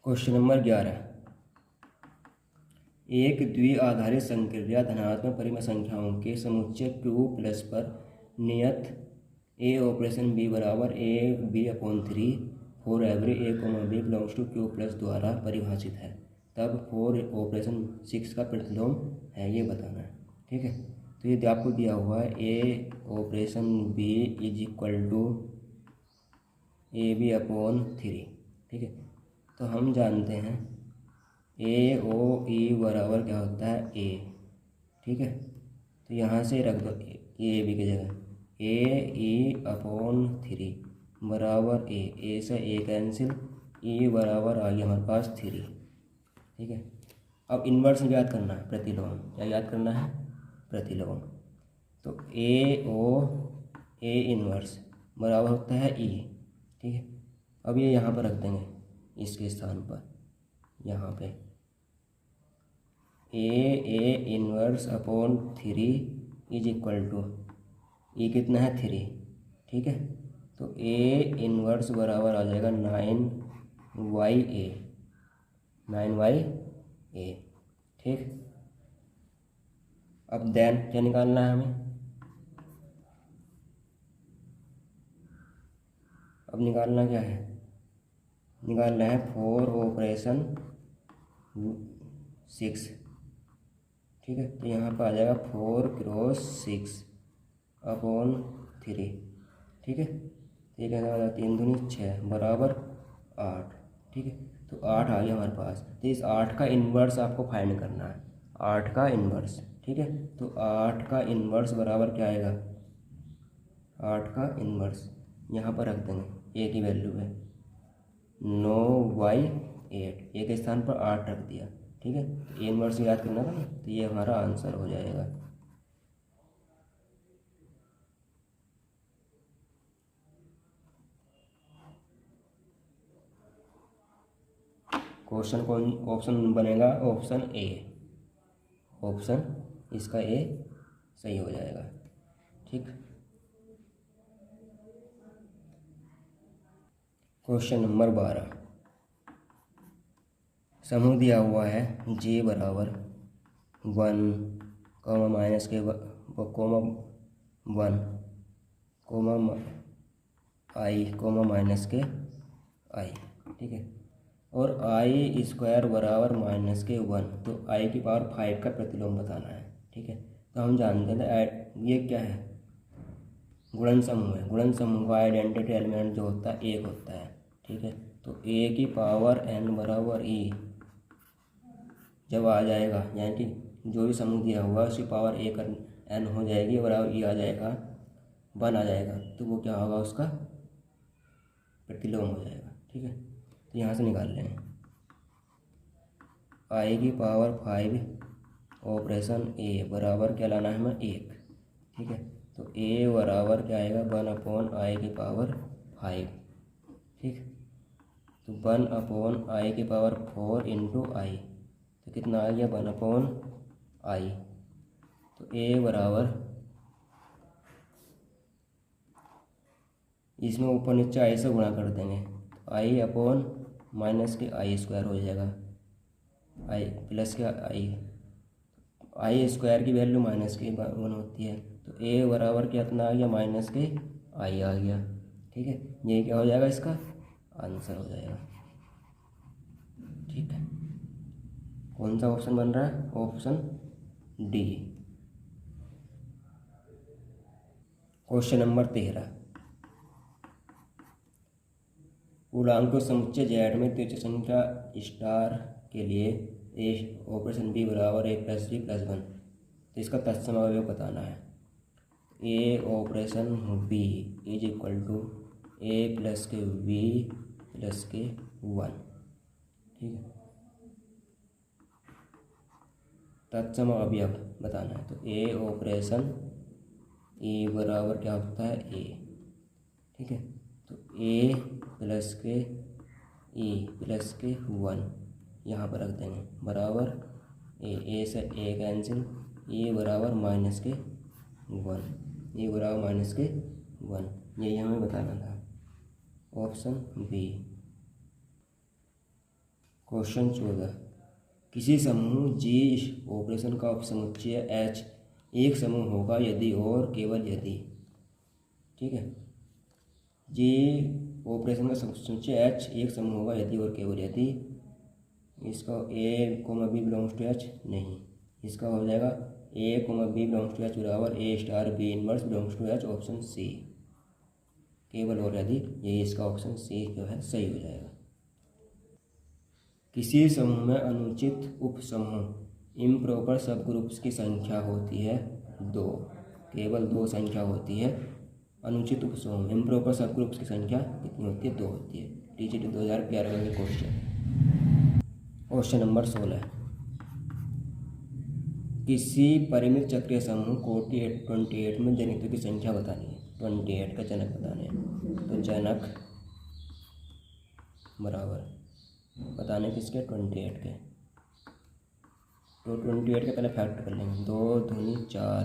Question number 11, एक द्विआधारी संक्रिया धनात्मक परिमेय संख्याओं के समुच्चय Q प्लस पर नियत ए ऑपरेशन बी बराबर a b upon 3 for every a comma b belongs to Q plus द्वारा परिभाषित है, तब फॉर ऑपरेशन 6 का प्रतिलोम है, ये बताना है। ठीक है, तो ये आपको दिया हुआ है a operation b is equal to a b upon 3। ठीक है, तो हम जानते हैं ए ओ ई बराबर क्या होता है ए। ठीक है, तो यहाँ से रख दो ए बी की जगह ए ई अपॉन 3 बराबर ए से ए कैंसिल, ई बराबर आ गया हमारे पास 3। ठीक है, अब इन्वर्स याद करना है, प्रतिलोम। क्या याद करना है? प्रतिलोम। तो ए ओ ए इन्वर्स बराबर होता है ई। ठीक है, अब ये यहाँ पर रख देंगे, इसके स्थान पर यहाँ पे a inverse upon 3 is equal to e कितना है 3। ठीक है, तो ए इन्वर्स बराबर आ जाएगा 9y/a 9y/a। ठीक, अब देन क्या निकालना है हमें? अब निकालना क्या है? निकालना है फॉर ऑपरेशन 6। ठीक है, तो यहाँ पर आ जाएगा 4 क्रॉस 6 अपॉन 3। ठीक है, तो ये कहना है 3 दूनी 6 बराबर 8। ठीक है, तो 8 आ गया हमारे पास। तो इस 8 का इन्वर्स आपको फाइंड करना है, 8 का इन्वर्स। ठीक है, तो 8 का इन्वर्स बराबर क्या आएगा? 8 का इन्वर्स यहाँ पर रख देंगे, ए की वैल्यू है 9/8, ए के स्थान पर 8 रख दिया। ठीक है, तो ए इन्वर्स याद करना था ना, तो ये हमारा आंसर हो जाएगा। क्वेश्चन कौन ऑप्शन बनेगा? ऑप्शन ए, ऑप्शन इसका ए सही हो जाएगा। ठीक, क्वेश्चन नंबर 12, समूह दिया हुआ है जे बराबर 1, माइनस के कोमा 1, आई, माइनस के आई। ठीक है, और आई स्क्वायर बराबर माइनस के 1, तो आई की पावर 5 का प्रतिलोम बताना है। ठीक है, तो हम जानते हैं ये क्या है? गुणन समूह है। गुणन समूह का आइडेंटिटी एलिमेंट जो होता है 1 होता है। ठीक है, तो ए की पावर n बराबर ई जब आ जाएगा, यानी कि जो भी समूह दिया हुआ है उसकी पावर ए कर n हो जाएगी, बराबर ई आ जाएगा 1 आ जाएगा, तो वो क्या होगा? उसका प्रतिलोम हो जाएगा। ठीक है, तो यहाँ से निकाल लेंगे आई की पावर 5 ऑपरेशन ए बराबर क्या लाना है हमें? 1। ठीक है, तो ए बराबर क्या आएगा? 1/आई की पावर 5। ठीक, तो 1/आई की पावर 4 इंटू आई, तो कितना आ गया? 1/आई। तो ए बराबर इसमें ऊपर नीचे आई से गुणा कर देंगे, तो आई अपॉन माइनस के आई स्क्वायर हो जाएगा, आई प्लस के आई स्क्वायर की वैल्यू माइनस के 1 होती है, तो ए बराबर कितना आ गया? माइनस के आई आ गया। ठीक है, ये क्या हो जाएगा? इसका आंसर हो जाएगा। ठीक है, कौन सा ऑप्शन बन रहा है? Option D. क्वेश्चन नंबर 13, पूर्णांकों समुच्चय जेड में द्वितीय संख्या स्टार के लिए ए ऑपरेशन बी बराबर ए प्लस बी प्लस 1, तो इसका तत्सम अवयव बताना है। A operation b is equal to a plus k b plus k 1। ठीक है, तत्सम अवयव बताना है, तो ए ऑपरेशन ए बराबर क्या होता है? ए। ठीक है, तो ए प्लस के ए प्लस के 1 यहाँ पर रख देंगे, बराबर ए से ए कैंसिल, ए बराबर माइनस के 1, ए बराबर माइनस के 1, यही हमें बताना था। Option B. क्वेश्चन 14, किसी समूह जी ऑपरेशन का उपसमुच्चय एच एक समूह होगा यदि और केवल यदि, ठीक है, जी ऑपरेशन का समुच्चय एच एक समूह होगा यदि और केवल यदि इसका a comma b belongs to H नहीं, इसका हो जाएगा a comma b belongs to H बराबर a star b inverse belongs to H, option C केवल और यदि, यही इसका ऑप्शन सी जो है सही हो जाएगा। किसी समूह में अनुचित उप समूह इम्प्रॉपर सब ग्रुप्स की संख्या होती है 2, केवल 2 संख्या होती है। अनुचित उप समूह इम्प्रॉपर सब ग्रुप्स की संख्या कितनी होती है? 2 होती है। TGT 2011 के क्वेश्चन नंबर 16, किसी परिमित चक्रीय समूह कोटि 28 में जनित्व की संख्या बतानी है। 28 का जनक बताने हैं, तो जनक बराबर बताने किसके? 28 के। तो 28 के पहले फैक्टर कर लेंगे, 2 दूनी 4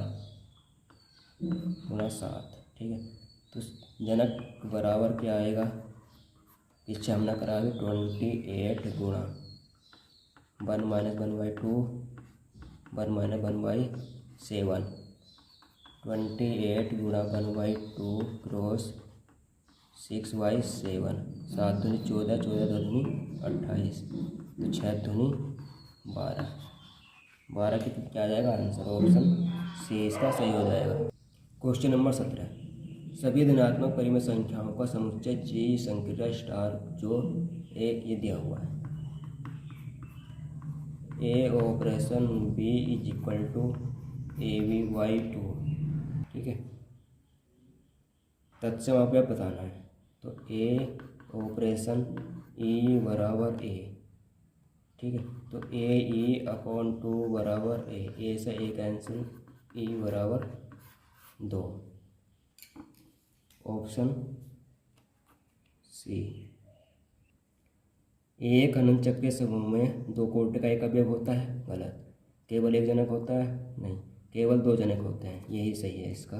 गुणा 7, ठीक है। तो जनक बराबर क्या आएगा? इससे हमने करा है 28 गुणा 1 माइनस 1/2 1 माइनस 1/7, 28 गुणा 1/2 क्रॉस 6/7, 7 दूनी 14, 14 दूनी 28, तो 6 दूनी 12, 12 की क्या आ जाएगा आंसर? ऑप्शन सी इसका सही हो जाएगा। क्वेश्चन नंबर 17, सभी धनात्मक परिमेय संख्याओं का समुच्चय जी संक्रिया स्टार जो एक ये दिया हुआ है। A operation b is equal to AB/2, ठीक है। तत्सम आप बताना है, तो ए ऑपरेशन ई बराबर ए, ठीक है। तो AE/2 बराबर ए से ए कैंसिल, ई बराबर 2, ऑप्शन सी। एक अनंत चक्रीय समूह में 2 कोटि का एक अवयव होता है, गलत। केवल एक जनक होता है, नहीं, केवल 2 जनक होते हैं, यही सही है इसका,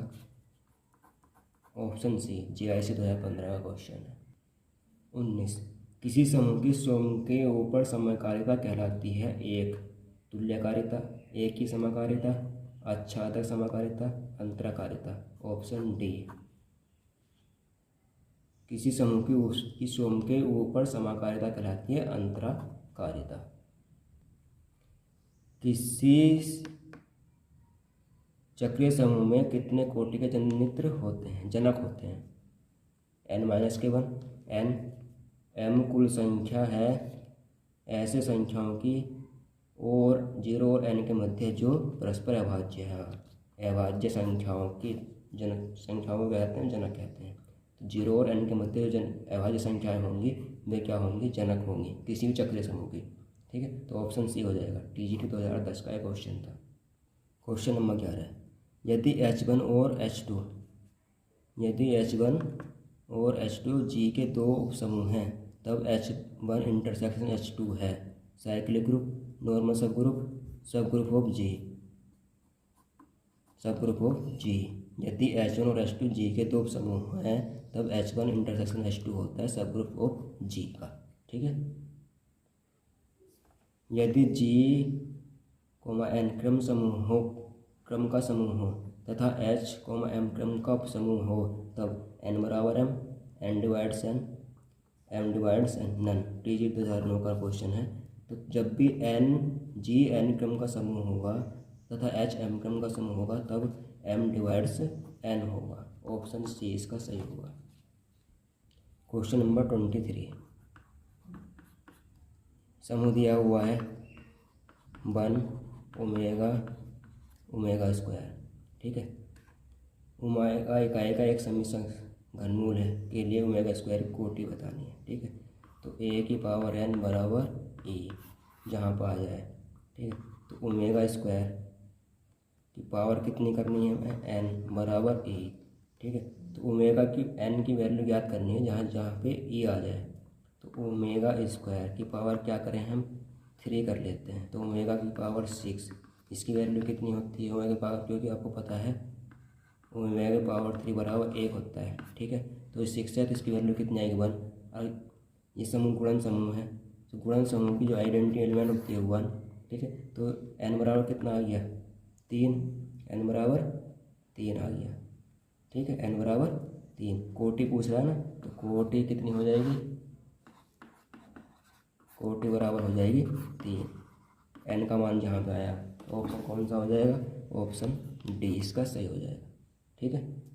ऑप्शन सी। GIC 2015 का क्वेश्चन है। 19, किसी समूह की स्वयं के ऊपर समकालिता कहलाती है 1 तुल्यकारिता, 1 की समकालिता, आच्छादक समकालिता, अंतराकारिता, ऑप्शन डी। किसी समूह की स्वयं के ऊपर समकालिता कहलाती है अंतराकारिता। किसी चक्रीय समूह में कितने कोटि के जनित्र होते हैं, जनक होते हैं? n-1, n m कुल संख्या है ऐसे संख्याओं की और 0 और n के मध्य जो परस्पर अभाज्य है, अभाज्य संख्याओं की जनक संख्याओं को कहते हैं जनक कहते हैं। तो 0 और n के मध्य जो अभाज्य संख्याएं होंगी वे क्या होंगी? जनक होंगी किसी भी चक्रीय समूह की, ठीक है। तो ऑप्शन सी हो जाएगा। TGT 2010 का एक क्वेश्चन था। क्वेश्चन नंबर 11, यदि H1 और H2 और H2 जी के 2 उपसमूह हैं तब H1 इंटरसेक्शन H2 है साइक्लिक ग्रुप, नॉर्मल सब ग्रुप ऑफ जी। यदि H1 और H2 जी के 2 उपसमूह हैं तब H1 इंटरसेक्शन H2 होता है सब ग्रुप ऑफ जी का, ठीक है। यदि G, N क्रम का समूह हो तथा H, M क्रम का उपसमूह हो तब n बराबर m, n divides n none. TGT 2009 का क्वेश्चन है। तो जब भी G n क्रम का समूह होगा तथा H m क्रम का समूह होगा तब m डिवाइड्स n होगा, ऑप्शन सी इसका सही होगा। क्वेश्चन नंबर 23, समूह दिया हुआ है 1 ओमेगा स्क्वायर, ठीक है। ओमेगा इकाई का एक समीकरण घनमूल है के लिए ओमेगा स्क्वायर की कोटि बतानी है, ठीक है। तो a की पावर n बराबर e जहाँ पर आ जाए, ठीक है। तो ओमेगा स्क्वायर की पावर कितनी करनी है हमें? n बराबर e, ठीक है। तो ओमेगा की n की वैल्यू ज्ञात करनी है जहाँ पे e आ जाए। तो ओमेगा स्क्वायर की पावर क्या करें हम? 3 कर लेते हैं, तो ओमेगा की पावर 6, इसकी वैल्यू कितनी होती है? ओमेगा की पावर, क्योंकि आपको पता है ओमेगा की पावर 3 बराबर 1 होता है, ठीक है। तो 6 है तो इसकी वैल्यू कितनी आएगी? 1। और ये समूह गुणन समूह है, तो गुणन समूह की जो आइडेंटिटी एलिमेंट होती है 1, ठीक है। तो n बराबर कितना आ गया 3, n बराबर 3 आ गया, ठीक है। n बराबर 3, कोटि पूछ रहा है ना, तो कोटि कितनी हो जाएगी, कोटि बराबर हो जाएगी 3। n का मान जहाँ पे आया, ऑप्शन कौन सा हो जाएगा, ऑप्शन डी इसका सही हो जाएगा, ठीक है।